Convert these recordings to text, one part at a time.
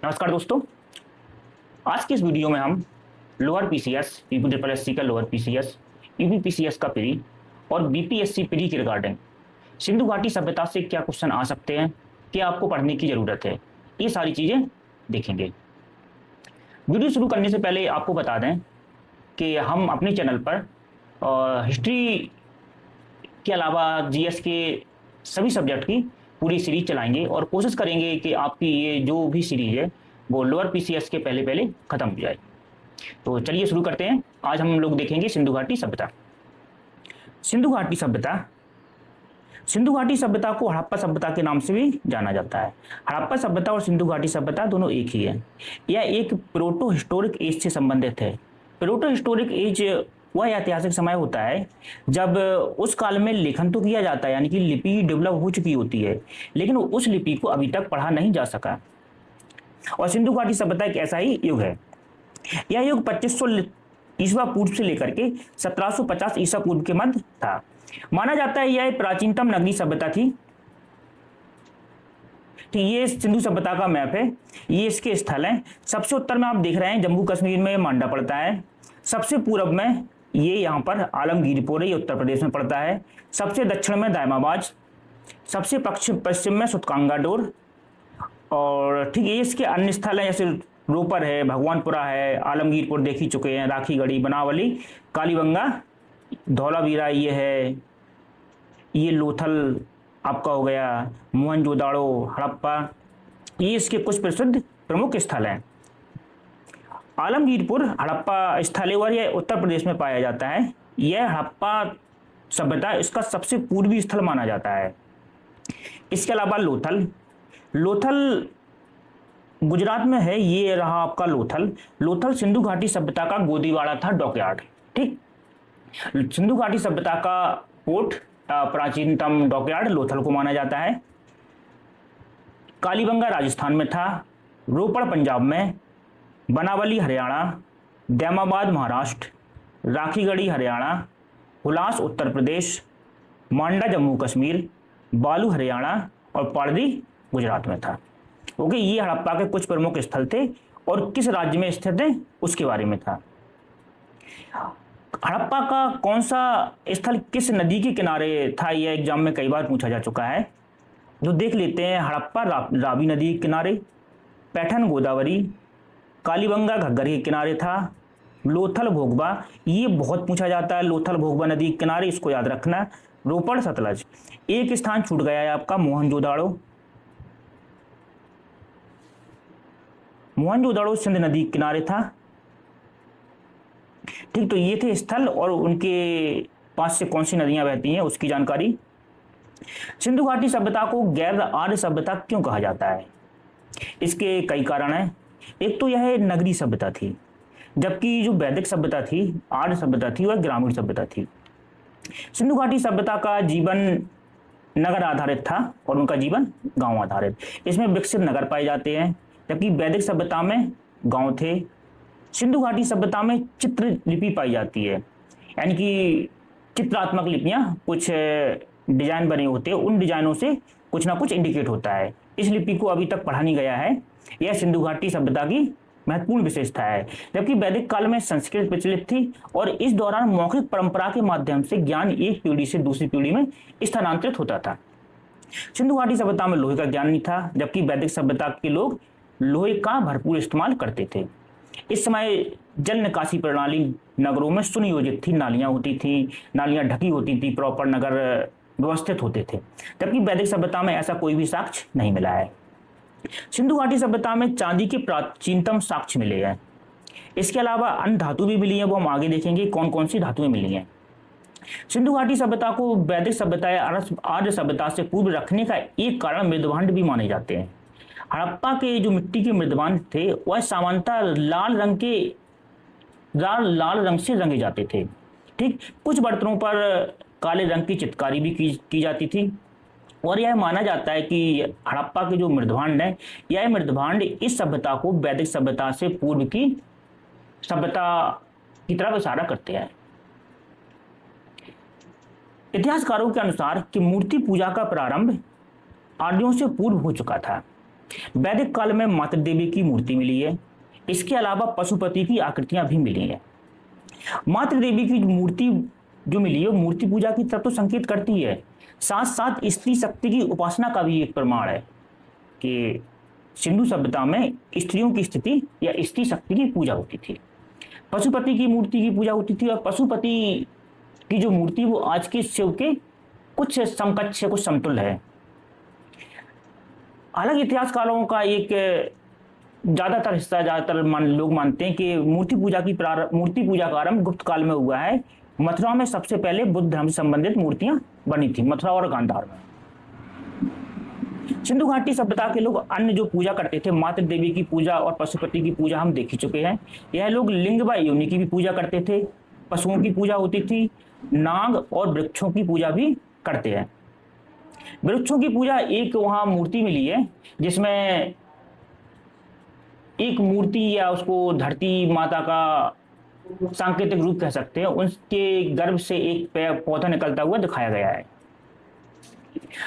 नमस्कार दोस्तों। आज की इस वीडियो में हम लोअर पीसीएस, यूपी का लोअर पीसीएस, यूपीपीसीएस का प्री और बीपीएससी प्री के रिगार्डिंग सिंधु घाटी सभ्यता से क्या क्वेश्चन आ सकते हैं, क्या आपको पढ़ने की जरूरत है, ये सारी चीजें देखेंगे। वीडियो शुरू करने से पहले आपको बता दें कि हम अपने चैनल पर हिस्ट्री के अलावा जीएस के सभी सब्जेक्ट की पूरी सीरीज चलाएंगे और कोशिश करेंगे कि आपकी ये जो भी सीरीज है वो लोअर पीसीएस के पहले पहले खत्म हो जाए। तो चलिए शुरू करते हैं। आज हम लोग देखेंगे सिंधु घाटी सभ्यता। सिंधु घाटी सभ्यता को हड़प्पा सभ्यता के नाम से भी जाना जाता है। हड़प्पा सभ्यता और सिंधु घाटी सभ्यता दोनों एक ही है। यह एक प्रोटो हिस्टोरिक एज से संबंधित है। प्रोटो हिस्टोरिक एज वह ऐतिहासिक समय होता है जब उस काल में लेखन तो किया जाता है, यानी कि लिपि डेवलप हो चुकी होती है, लेकिन उस लिपि को अभी तक पढ़ा नहीं जा सका। और सिंधु घाटी सभ्यता एक ऐसा ही युग है। यह युग 2500 ईसा पूर्व से लेकर के 1750 ईसा पूर्व के मध्य था। माना जाता है यह प्राचीनतम नगरीय सभ्यता थी। तो ये सिंधु सभ्यता का मैप है, ये इसके स्थल हैं। सबसे उत्तर में आप देख रहे हैं जम्मू कश्मीर में मांडा पड़ता है। सबसे पूर्व में ये यहाँ पर आलमगीरपुर है, ये उत्तर प्रदेश में पड़ता है। सबसे दक्षिण में दायमाबाद, सबसे पश्चिम में सुतकांगाडोर। और ठीक है, इसके अन्य स्थल हैं जैसे रोपर है, भगवानपुरा है, आलमगीरपुर देख ही चुके हैं, राखीगढ़ी, बनावली, कालीबंगा, धौलावीरा ये है, ये लोथल आपका हो गया, मोहनजोदाड़ो, हड़प्पा, ये इसके कुछ प्रसिद्ध प्रमुख स्थल हैं। आलमगीरपुर हड़प्पा स्थल है और यह उत्तर प्रदेश में पाया जाता है। यह हड़प्पा सभ्यता इसका सबसे पूर्वी स्थल माना जाता है। इसके अलावा लोथल गुजरात में है, ये रहा आपका लोथल सिंधु घाटी सभ्यता का गोदीवाड़ा था, डॉकयार्ड। ठीक, सिंधु घाटी सभ्यता का पोर्ट, प्राचीनतम डॉकयार्ड लोथल को माना जाता है। कालीबंगा राजस्थान में था, रोपड़ पंजाब में, बनावली हरियाणा, दैमाबाद महाराष्ट्र, राखीगढ़ी हरियाणा, हुलास उत्तर प्रदेश, मांडा जम्मू कश्मीर, बालू हरियाणा और पारदी गुजरात में था। ओके, ये हड़प्पा के कुछ प्रमुख स्थल थे और किस राज्य में स्थित है उसके बारे में था। हड़प्पा का कौन सा स्थल किस नदी के किनारे था, यह एग्जाम में कई बार पूछा जा चुका है। जो देख लेते हैं, हड़प्पा रावी नदी के किनारे, पैठन गोदावरी, कालीबंगा घग्गर के किनारे था, लोथल भोगबा, ये बहुत पूछा जाता है, लोथल भोगबा नदी के किनारे, इसको याद रखना, रोपड़ सतलज। एक स्थान छूट गया है आपका, मोहनजोदाड़ो सिंध नदी के किनारे था। ठीक, तो ये थे स्थल और उनके पास से कौन सी नदियां बहती हैं उसकी जानकारी। सिंधु घाटी सभ्यता को गैर आर्य सभ्यता क्यों कहा जाता है? इसके कई कारण हैं। एक तो यह नगरीय सभ्यता थी, जबकि जो वैदिक सभ्यता थी, आर्य सभ्यता थी, वह ग्रामीण सभ्यता थी। सिंधु घाटी सभ्यता का जीवन नगर आधारित था और उनका जीवन गांव आधारित। इसमें विकसित नगर पाए जाते हैं, जबकि वैदिक सभ्यता में गांव थे। सिंधु घाटी सभ्यता में चित्र लिपि पाई जाती है, यानी कि चित्रात्मक लिपियां, कुछ डिजाइन बने होते हैं, उन डिजाइनों से कुछ ना कुछ इंडिकेट होता है। इस लिपि को अभी तक पढ़ा नहीं गया है। यह सिंधु घाटी सभ्यता की महत्वपूर्ण विशेषता है। जबकि वैदिक काल में संस्कृत प्रचलित थी और इस दौरान मौखिक परंपरा के माध्यम से ज्ञान एक पीढ़ी से दूसरी पीढ़ी में स्थानांतरित होता था। सिंधु घाटी सभ्यता में लोहे का ज्ञान नहीं था, जबकि वैदिक सभ्यता के लोग लोहे का भरपूर इस्तेमाल करते थे। इस समय जल निकासी प्रणाली नगरों में सुनियोजित थी, नालियां होती थी, नालियां ढकी होती थी, प्रॉपर नगर व्यवस्थित होते थे, जबकि वैदिक सभ्यता में ऐसा कोई भी साक्ष्य नहीं मिला है। सिंधु घाटी सभ्यता में चांदी के प्राचीनतम साक्ष्य मिले हैं। इसके अलावा अन्य धातु भी मिली हैं, वो हम आगे देखेंगे कौन कौन सी धातुएं मिली हैं। सिंधु घाटी सभ्यता को वैदिक सभ्यता या आर्य सभ्यता से पूर्व रखने का एक कारण मृदभांड भी माने जाते हैं। हड़प्पा के जो मिट्टी के मृदभांड थे वह सामान्यतः लाल रंग से रंगे जाते थे। ठीक, कुछ बर्तनों पर काले रंग की चित्रकारी भी की जाती थी और यह माना जाता है कि हड़प्पा के जो मृदभांड है, यह मृदभांड इस सभ्यता को वैदिक सभ्यता से पूर्व की सभ्यता की तरफ इशारा करते हैं। इतिहासकारों के अनुसार कि मूर्ति पूजा का प्रारंभ आर्यों से पूर्व हो चुका था। वैदिक काल में मातृ देवी की मूर्ति मिली है। इसके अलावा पशुपति की आकृतियां भी मिली हैं। मातृ देवी की मूर्ति जो मिली है मूर्ति पूजा की तरफ तो संकेत करती है, साथ साथ स्त्री शक्ति की उपासना का भी एक प्रमाण है कि सिंधु सभ्यता में स्त्रियों की स्थिति या स्त्री शक्ति की पूजा होती थी। पशुपति की मूर्ति की पूजा होती थी और पशुपति की जो मूर्ति वो आज के शिव के कुछ समकक्ष कुछ समतुल्य है। हालांकि इतिहासकारों का एक ज्यादातर हिस्सा लोग मानते हैं कि मूर्ति पूजा का आरंभ गुप्त काल में हुआ है। मथुरा में सबसे पहले बुद्ध धर्म से संबंधित मूर्तियां बनी थी, मथुरा और गांधार में। सिंधु घाटी सभ्यता के लोग अन्य जो पूजा करते थे, मातृ देवी की पूजा और पशुपति की पूजा हम देख ही चुके हैं। यह लोग लिंग व योनि की भी पूजा करते थे, पशुओं की पूजा होती थी, नाग और वृक्षों की पूजा भी करते हैं। वृक्षों की पूजा एक वहां मूर्ति मिली है जिसमें एक मूर्ति या उसको धरती माता का सांकेतिक रूप कह सकते हैं, उसके गर्भ से एक पौधा निकलता हुआ दिखाया गया है।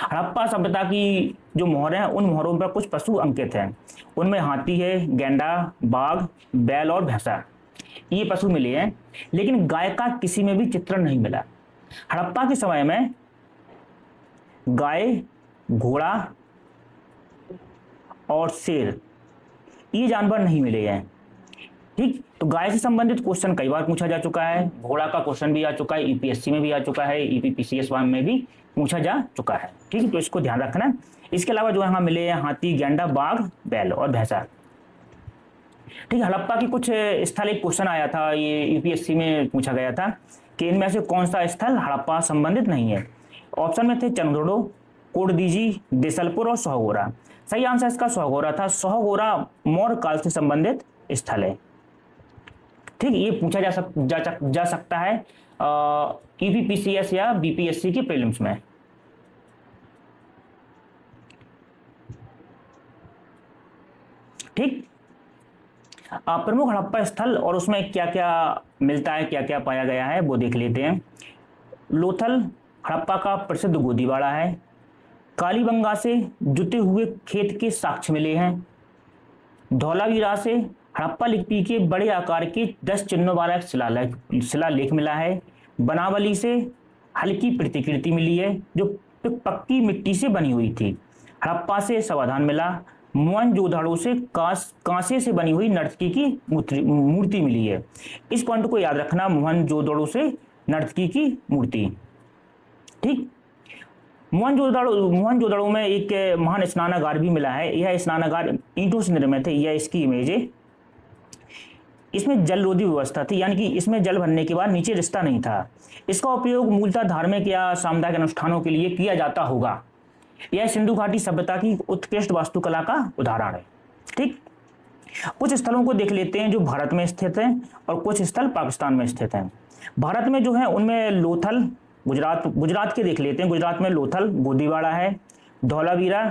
हड़प्पा सभ्यता की जो मोहरें हैं उन मोहरों पर कुछ पशु अंकित हैं। उनमें हाथी है, गेंडा, बाघ, बैल और भैंसा, ये पशु मिले हैं, लेकिन गाय का किसी में भी चित्रण नहीं मिला। हड़प्पा के समय में गाय, घोड़ा और शेर ये जानवर नहीं मिले हैं। ठीक, तो गाय से संबंधित क्वेश्चन कई बार पूछा जा चुका है, घोड़ा का क्वेश्चन भी आ चुका है, ईपीएससी में भी आ चुका है, ईपीपीसीएस में भी पूछा जा चुका है। ठीक है, तो इसको ध्यान रखना। इसके अलावा जो यहाँ मिले हैं हाथी, गेंडा, बाघ, बैल और भैंसा। ठीक है, हड़प्पा की कुछ स्थल, एक क्वेश्चन आया था, ये यूपीएससी में पूछा गया था कि इनमें से कौन सा स्थल हड़प्पा संबंधित नहीं है। ऑप्शन में थे चंद्रोडो, कोटदीजी, देसलपुर और सोहगोरा। सही आंसर इसका सोहगोरा था। सोहगोरा मौर्य काल से संबंधित स्थल है। ठीक, ये पूछा जा सकता है ईपीपीसीएस या बीपीएससी के प्रीलिम्स में। ठीक, प्रमुख हड़प्पा स्थल और उसमें क्या क्या मिलता है, क्या क्या पाया गया है वो देख लेते हैं। लोथल हड़प्पा का प्रसिद्ध गोदीवाड़ा है। कालीबंगा से जुते हुए खेत के साक्ष्य मिले हैं। धौलावीरा से हड़प्पा लिपि के बड़े आकार के 10 चिन्हों वाला एक शिलालेख मिला है। बनावली से हल्की प्रतिकृति मिली है जो पक्की मिट्टी से बनी हुई थी। हड़प्पा से समाधान मिला। मोहनजोदड़ो से कांसे से बनी हुई नर्तकी की मूर्ति मिली है। इस पॉइंट को याद रखना, मोहनजोदड़ो से नर्तकी की मूर्ति। ठीक, मोहनजोदड़ो में एक महान स्नानागार भी मिला है। यह स्नानागार ईंटों से निर्मित है। यह इसकी इमेज है। इसमें जलरोधी व्यवस्था थी, यानी कि इसमें जल भरने के बाद नीचे रिश्ता नहीं था। इसका उपयोग मूलतः धार्मिक या सामुदायिक अनुष्ठानों के लिए किया जाता होगा। यह सिंधु घाटी सभ्यता की उत्कृष्ट वास्तुकला का उदाहरण है। ठीक, कुछ स्थलों को देख लेते हैं जो भारत में स्थित हैं और कुछ स्थल पाकिस्तान में स्थित हैं। भारत में जो है उनमें लोथल, गुजरात के देख लेते हैं। गुजरात में लोथल गोदीवाड़ा है। धौलावीरा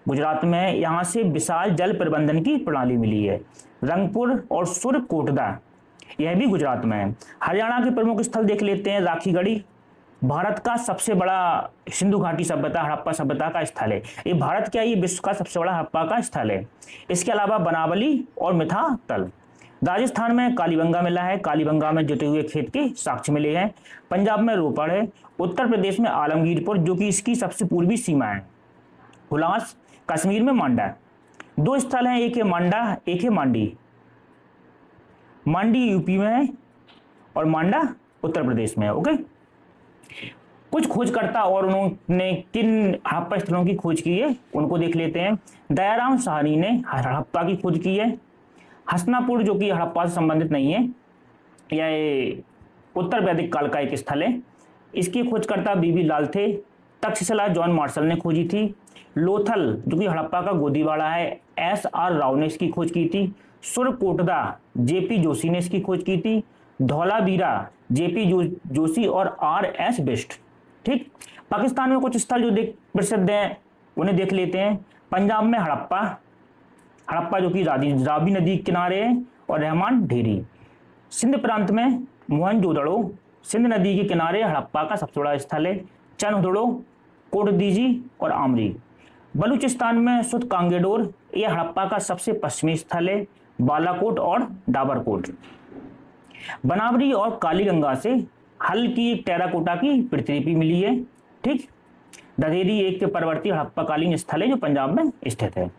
गुजरात में, यहाँ से विशाल जल प्रबंधन की प्रणाली मिली है। रंगपुर और सुरकोटदा यह भी गुजरात में है। हरियाणा के प्रमुख स्थल देख लेते हैं। राखीगढ़ी भारत का सबसे बड़ा सिंधु घाटी सभ्यता हड़प्पा सभ्यता का स्थल है। ये भारत क्या, ये विश्व का सबसे बड़ा हड़प्पा का स्थल है। इसके अलावा बनावली और मिथातल। राजस्थान में कालीबंगा मिला है। कालीबंगा में जुते हुए खेत के साक्ष्य मिले हैं। पंजाब में रोपड़ है। उत्तर प्रदेश में आलमगीरपुर जो कि इसकी सबसे पूर्वी सीमा है। हुलास, कश्मीर में मांडा। दो स्थल हैं, एक है मांडा, एक है मांडी। मांडी यूपी में है और मांडा उत्तर प्रदेश में है। ओके, कुछ खोजकर्ता और उन्होंने किन हड़प्पा स्थलों की खोज की है उनको देख लेते हैं। दयाराम साहनी ने हड़प्पा की खोज की है। हसनापुर जो कि हड़प्पा से संबंधित नहीं है, यह उत्तर वैदिक काल का एक स्थल है। इसके खोजकर्ता बीबी लाल थे। तक्षशिला जॉन मार्शल ने खोजी थी। लोथल जो कि हड़प्पा का गोदीवाड़ा है, SR राव ने इसकी खोज की थी। सुरकोटदा JP जोशी ने इसकी खोज की थी। धौलावीरा JP जोशी और RS बिष्ट। ठीक, पाकिस्तान में कुछ स्थल जो प्रसिद्ध हैं उन्हें देख लेते हैं। पंजाब में हड़प्पा जो कि रावी नदी के किनारे है और रहमान ढेरी। सिंध प्रांत में मोहनजोदड़ो सिंध नदी के किनारे हड़प्पा का सबसे बड़ा स्थल है। चंदोड़ो, कोटदीजी और आमरी। बलूचिस्तान में सुत कांगेडोर यह हड़प्पा का सबसे पश्चिमी स्थल है। बालाकोट और डाबरकोट। बनावरी और कालीगंगा से हल्की टेराकोटा की प्रतिलिपि मिली है। ठीक। ददेरी एक पर्वतीय हड़प्पाकालीन स्थल है जो पंजाब में स्थित है।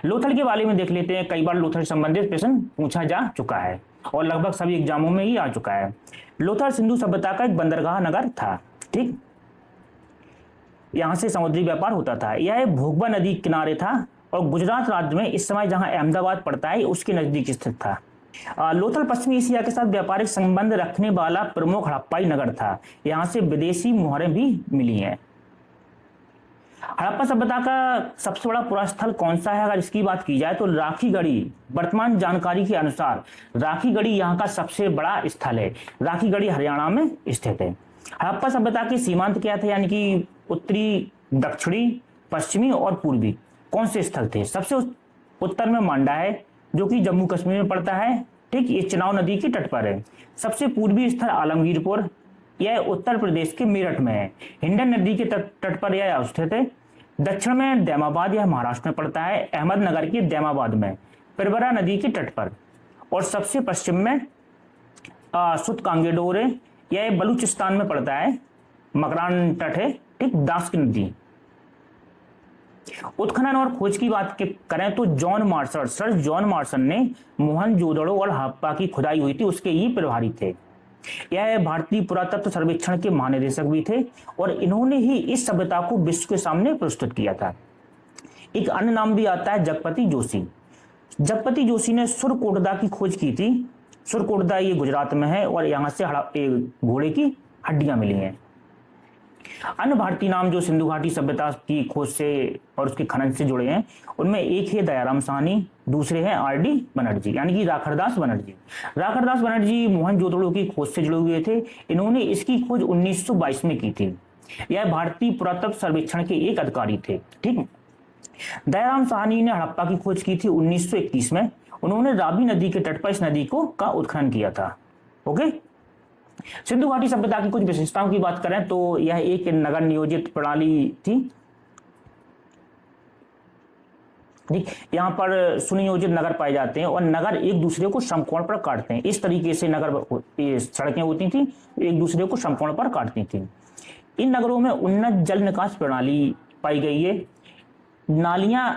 लोथल के बारे में देख लेते हैं। कई बार लोथल से संबंधित प्रश्न पूछा जा चुका है और लगभग सभी एग्जामों में ही आ चुका है। लोथल सिंधु सभ्यता का एक बंदरगाह नगर था। ठीक। यहां से समुद्री व्यापार होता था। यह भोगबा नदी किनारे था और गुजरात राज्य में इस समय जहां अहमदाबाद पड़ता है उसके नजदीक स्थित था। लोथल पश्चिमी एशिया के साथ व्यापारिक संबंध रखने वाला प्रमुख हड़प्पाई नगर था। यहां से विदेशी मुहरें भी मिली हैं। हड़प्पा सभ्यता का सबसे बड़ा पुरास्थल कौन सा है अगर इसकी बात की जाए तो राखीगढ़ी। वर्तमान जानकारी के अनुसार राखीगढ़ी यहाँ का सबसे बड़ा स्थल है। राखीगढ़ी हरियाणा में स्थित है। हड़प्पा सभ्यता के सीमांत क्या थे, यानी कि उत्तरी, दक्षिणी, पश्चिमी और पूर्वी कौन से स्थल थे? सबसे उत्तर में मांडा है जो कि जम्मू कश्मीर में पड़ता है। ठीक। ये चिनाव नदी के तट पर है। सबसे पूर्वी स्थल आलमगीरपुर, यह उत्तर प्रदेश के मेरठ में है। हिंडन नदी के तट पर यह स्थित है। दक्षिण में दैमाबाद, यह महाराष्ट्र में पड़ता है, अहमदनगर के दैमाबाद में, पिरबरा नदी के तट पर। और सबसे पश्चिम में सुत कांगेडोर है, यह बलूचिस्तान में पड़ता है, मकरान तट है। ठीक। दास की नदी। उत्खनन और खोज की बात करें तो सर जॉन मार्शल ने मोहनजोदड़ो और हड़प्पा की खुदाई हुई थी उसके ये प्रभारी थे। यह भारतीय पुरातत्व सर्वेक्षण के महानिदेशक भी थे और इन्होंने ही इस सभ्यता को विश्व के सामने प्रस्तुत किया था। एक अन्य नाम भी आता है जगपति जोशी। जगपति जोशी ने सुरकोटदा की खोज की थी। सुरकोटदा ये गुजरात में है और यहाँ से घोड़े की हड्डियां मिली हैं। अन्य भारतीय नाम जो सिंधु घाटी सभ्यता की खोज से और उसके खनन से जुड़े हैं उनमें एक है दयाराम साहनी, दूसरे हैं आर.डी. बनर्जी यानी कि राखड़दास बनर्जी। राखड़दास बनर्जी मोहनजोदड़ो की खोज से जुड़े हुए थे। इन्होंने इसकी खोज 1922 में की थी। यह भारतीय पुरातत्व सर्वेक्षण के एक अधिकारी थे। ठीक। दयाराम साहनी ने हड़प्पा की खोज की थी 1921 में। उन्होंने रावी नदी के तट पर इस नदी का उत्खनन किया था। ओके। सिंधु घाटी सभ्यता की कुछ विशेषताओं की बात करें तो यह एक नगर नियोजित प्रणाली थी। ठीक। यहाँ पर सुनियोजित नगर पाए जाते हैं और नगर एक दूसरे को समकोण पर काटते हैं। इस तरीके से सड़कें होती थी, एक दूसरे को समकोण पर काटती थी। इन नगरों में उन्नत जल निकास प्रणाली पाई गई है। नालियां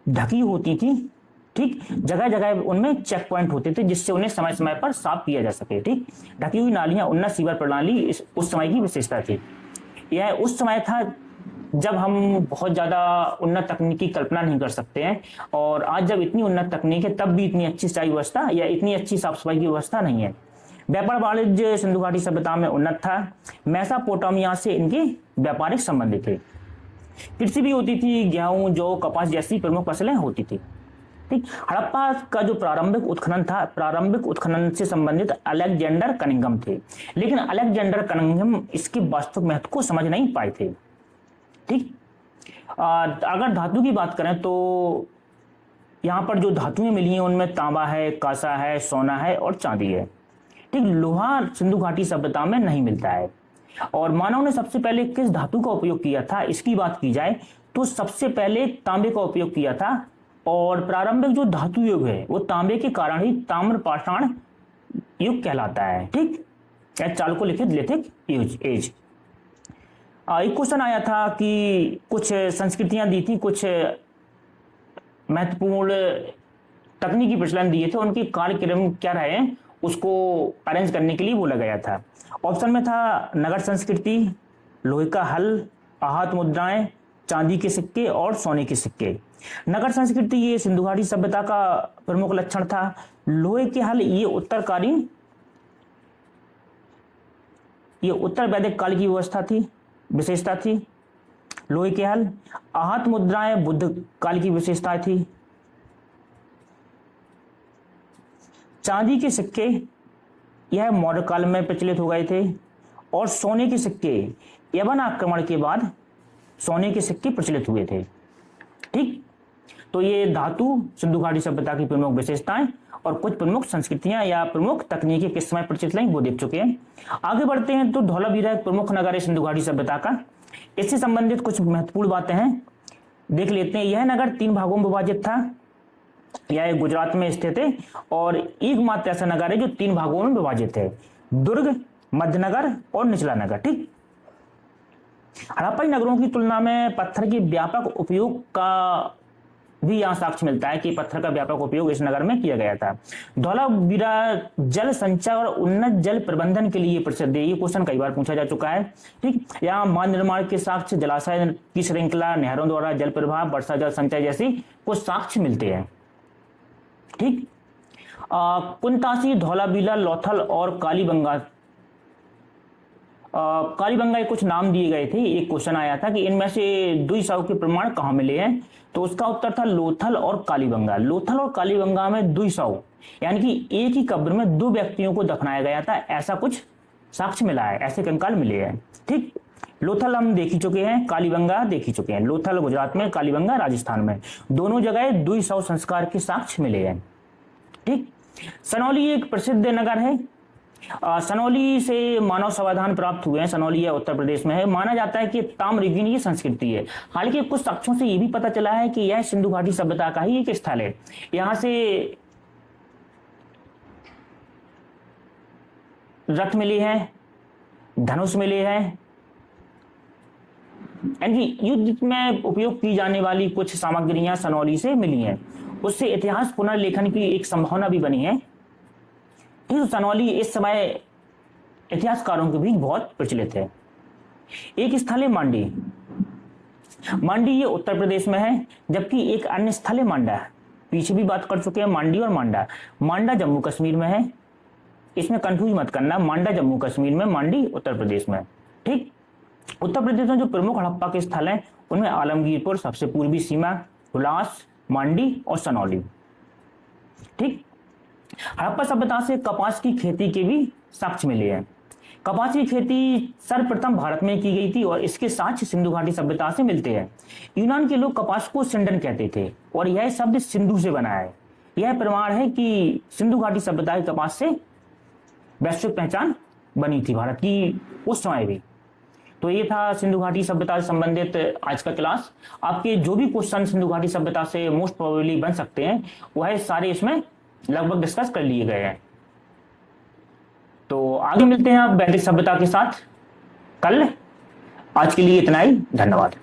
ढकी होती थी। ठीक। जगह जगह उनमें चेक पॉइंट होते थे जिससे उन्हें समय समय पर साफ किया जा सके। ठीक। ढकी हुई नालियां उन्नत सीवर प्रणाली उस समय की विशेषता थी। यह उस समय था जब हम बहुत ज्यादा उन्नत तकनीक की कल्पना नहीं कर सकते हैं और आज जब इतनी उन्नत तकनीक है तब भी इतनी अच्छी सिंचाई व्यवस्था या इतनी अच्छी साफ सफाई की व्यवस्था नहीं है। व्यापार वाणिज्य सिंधु घाटी सभ्यता में उन्नत था। मेसोपोटामिया से इनके व्यापारिक संबंध थे। कृषि भी होती थी, गेहूं, जौ, कपास जैसी प्रमुख फसलें होती थी। ठीक। हड़प्पा का जो प्रारंभिक उत्खनन था, प्रारंभिक उत्खनन से संबंधित अलेक्जेंडर कनिंघम थे, लेकिन अलेक्जेंडर कनिंघम इसके वास्तविक महत्व को समझ नहीं पाए थे। ठीक। अगर धातु की बात करें तो यहाँ पर जो धातुएं मिली हैं उनमें तांबा है, कांसा है, सोना है और चांदी है। ठीक। लोहा सिंधु घाटी सभ्यता में नहीं मिलता है। और मानव ने सबसे पहले किस धातु का उपयोग किया था इसकी बात की जाए तो सबसे पहले तांबे का उपयोग किया था और प्रारंभिक जो धातु युग है वो तांबे के कारण ही ताम्र पाषाण युग कहलाता है। ठीक। चालुक्य लिखित लिथिक एज। एक क्वेश्चन आया था कि कुछ संस्कृतियां दी थी, कुछ महत्वपूर्ण तकनीकी प्रचलन दिए थे, उनके कार्यक्रम क्या रहे उसको अरेंज करने के लिए बोला गया था। ऑप्शन में था नगर संस्कृति, लोहे का हल, आहत मुद्राएं, चांदी के सिक्के और सोने के सिक्के। नगर संस्कृति ये सिंधु घाटी सभ्यता का प्रमुख लक्षण था। लोहे के हल ये उत्तरकालीन, ये उत्तर वैदिक काल की व्यवस्था थी, विशेषता थी लोहे के हल। आहत मुद्राएं बुद्ध काल की विशेषता थी। चांदी के सिक्के यह मौर्य काल में प्रचलित हो गए थे और सोने के सिक्के यवन आक्रमण के बाद सोने के सिक्के प्रचलित हुए थे। ठीक। तो ये धातु सिंधु घाटी सभ्यता की प्रमुख विशेषताएं और कुछ प्रमुख संस्कृतियां या प्रमुख तकनीकें किस समय प्रचलित रही वो देख चुके हैं। आगे बढ़ते हैं तो धौलावीरा एक प्रमुख नगर है सिंधु घाटी सभ्यता का। इससे संबंधित कुछ महत्वपूर्ण बातें हैं। देख लेते हैं। यह नगर 3 भागों में विभाजित था। यह गुजरात में स्थित है और एकमात्र ऐसा नगर है जो 3 भागों में विभाजित है, दुर्ग, मध्यनगर और निचला नगर। ठीक। हड़प्पाई नगरों की तुलना में पत्थर के व्यापक उपयोग का भी यहाँ साक्ष्य मिलता है कि पत्थर का व्यापक उपयोग इस नगर में किया गया था। धौलावीरा जल संचय और उन्नत जल प्रबंधन के लिए प्रसिद्ध है। ये क्वेश्चन कई बार पूछा जा चुका है। ठीक। यहाँ मान निर्माण के साक्ष्य, जलाशय की श्रृंखला, नहरों द्वारा जल प्रवाह, वर्षा जल संचय जैसी कुछ साक्ष्य मिलते हैं। ठीक। कुंतासी, धौलावीरा, लोथल और कालीबंगा, कालीबंगा कुछ नाम दिए गए थे। एक क्वेश्चन आया था कि इनमें से द्विसाव के प्रमाण कहाँ मिले हैं, तो उसका उत्तर था लोथल और कालीबंगा। लोथल और कालीबंगा में द्विसाव यानी कि एक ही कब्र में 2 व्यक्तियों को दफनाया गया था, ऐसा कुछ साक्ष्य मिला है, ऐसे कंकाल मिले हैं। ठीक। लोथल हम देख ही चुके हैं, कालीबंगा देख ही चुके हैं। लोथल गुजरात में, कालीबंगा राजस्थान में, दोनों जगह द्विसाव संस्कार के साक्ष्य मिले हैं। ठीक। सनौली एक प्रसिद्ध नगर है। सनौली से मानव समाधान प्राप्त हुए हैं। सनौली है उत्तर प्रदेश में है। माना जाता है कि ताम्रयुगीन ये संस्कृति है। हालांकि कुछ साक्ष्यों से यह भी पता चला है कि यह सिंधु घाटी सभ्यता का ही एक स्थल है। यहां से रथ मिले हैं, धनुष मिले हैं, यानी युद्ध में उपयोग की जाने वाली कुछ सामग्रियां सनौली से मिली हैं। उससे इतिहास पुनर्लेखन की एक संभावना भी बनी है। सनौली इस समय इतिहासकारों के बीच बहुत प्रचलित है। एक स्थल है मांडी। मांडी ये उत्तर प्रदेश में है, जबकि एक अन्य स्थल है मांडा। पीछे भी बात कर चुके हैं मांडी और मांडा। मांडा जम्मू कश्मीर में है, इसमें कंफ्यूज मत करना। मांडा जम्मू कश्मीर में, मांडी उत्तर प्रदेश में। ठीक। उत्तर प्रदेश में जो प्रमुख हड़प्पा के स्थल हैं उनमें आलमगीरपुर सबसे पूर्वी सीमा, हुलास, मांडी और सनौली। ठीक। हड़प्पा सभ्यता से कपास की खेती के भी साक्ष्य मिले हैं। कपास की खेती सर्वप्रथम भारत में की गई थी और इसके साक्ष्य सिंधु घाटी सभ्यता से मिलते हैं। यूनान के लोग कपास को सिंडन कहते थे और यह शब्द सिंधु से बना है। यह प्रमाण है कि सिंधु घाटी सभ्यता की कपास से वैश्विक पहचान बनी थी भारत की उस समय भी। तो ये था सिंधु घाटी सभ्यता से संबंधित आज का क्लास। आपके जो भी क्वेश्चन सिंधु घाटी सभ्यता से मोस्ट प्रोबेबली बन सकते हैं वह सारे इसमें लगभग डिस्कस कर लिए गए हैं। तो आगे मिलते हैं आप वैदिक सभ्यता के साथ कल। आज के लिए इतना ही, धन्यवाद।